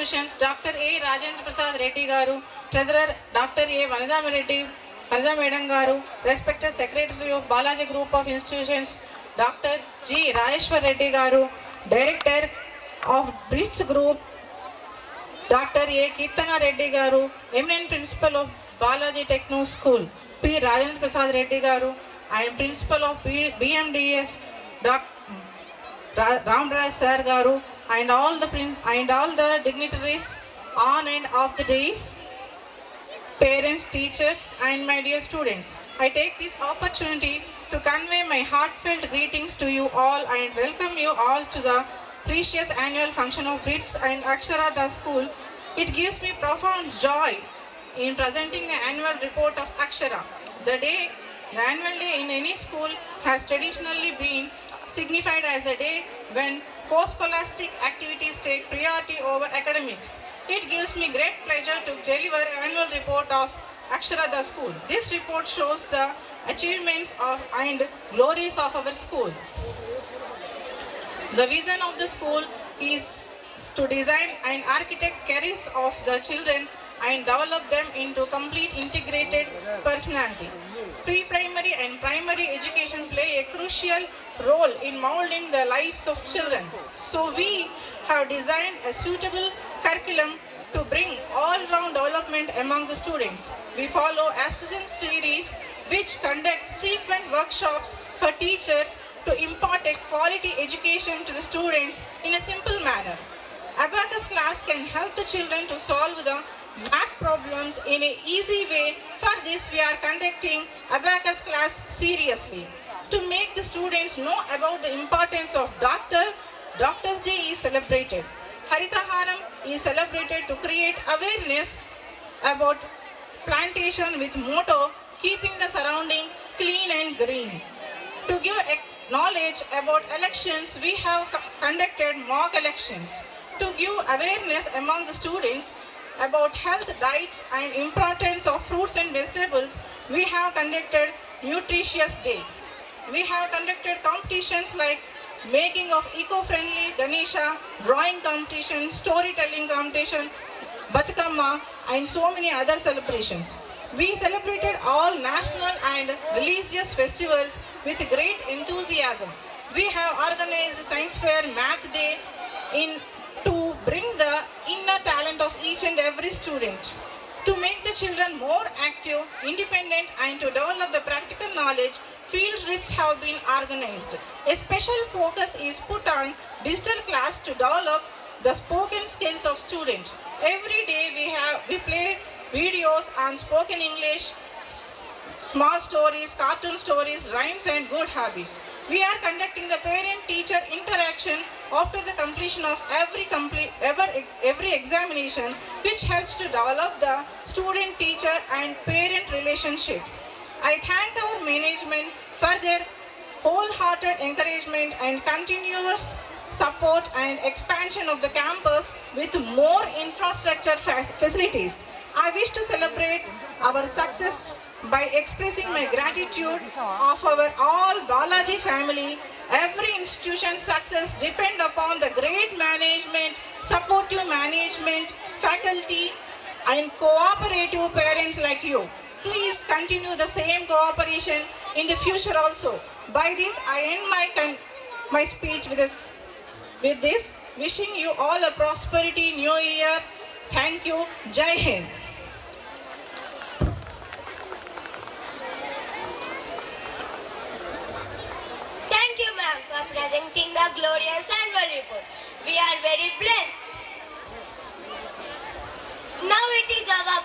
institutions, Dr. A. Rajendra Prasad Reddy Garu, Treasurer Dr. A. Vanajam Madam Garu, respected Secretary of Balaji Group of Institutions, Dr. G. Rajeshwar Reddy Garu, Director of BRITS Group, Dr. A. Kirtana Reddy Garu, eminent Principal of Balaji Techno School, P. Rajendra Prasad Reddy Garu, and Principal of BMDS, Dr. Ramraj Sir Garu, and all the dignitaries on and off the days, parents, teachers, and my dear students. I take this opportunity to convey my heartfelt greetings to you all and welcome you all to the precious annual function of BRITS and Akshara Das School. It gives me profound joy in presenting the annual report of Akshara. The annual day in any school has traditionally been signified as a day when co-scholastic activities take priority over academics. It gives me great pleasure to deliver annual report of Akshara Das School. This report shows the achievements and glories of our school. The vision of the school is to design and architect careers of the children and develop them into complete integrated personality. Pre-primary and primary education play a crucial role in molding the lives of children. So we have designed a suitable curriculum to bring all-round development among the students. We follow Astagen series, which conducts frequent workshops for teachers to impart a quality education to the students in a simple manner. Abacus class can help the children to solve the math problems in an easy way. For this, we are conducting Abacus class seriously. To make the students know about the importance of Doctor's Day is celebrated. Haritaharam is celebrated to create awareness about plantation with motto, keeping the surrounding clean and green. To give knowledge about elections, we have conducted mock elections. To give awareness among the students about health, diets and importance of fruits and vegetables, we have conducted Nutritious Day. We have conducted competitions like making of eco-friendly Ganesha, drawing competition, storytelling competition, Batukama, and so many other celebrations. We celebrated all national and religious festivals with great enthusiasm. We have organized Science Fair Math Day to bring the inner talent of each and every student. To make the children more active, independent, and to develop the practical knowledge, field trips have been organized. A special focus is put on digital class to develop the spoken skills of students. Every day we play videos on spoken English, small stories, cartoon stories, rhymes and good habits. We are conducting the parent-teacher interaction after the completion of every examination, which helps to develop the student-teacher and parent relationship. I thank our management for their wholehearted encouragement and continuous support and expansion of the campus with more infrastructure facilities. I wish to celebrate our success by expressing my gratitude of our all Balaji family. Every institution's success depends upon the great management, supportive management, faculty, and cooperative parents like you. Please continue the same cooperation in the future also. By this, I end my speech with this, wishing you all a prosperity new year. Thank you. Jai Hind. Thank you, ma'am, for presenting the glorious annual report. We are very blessed. Now it is our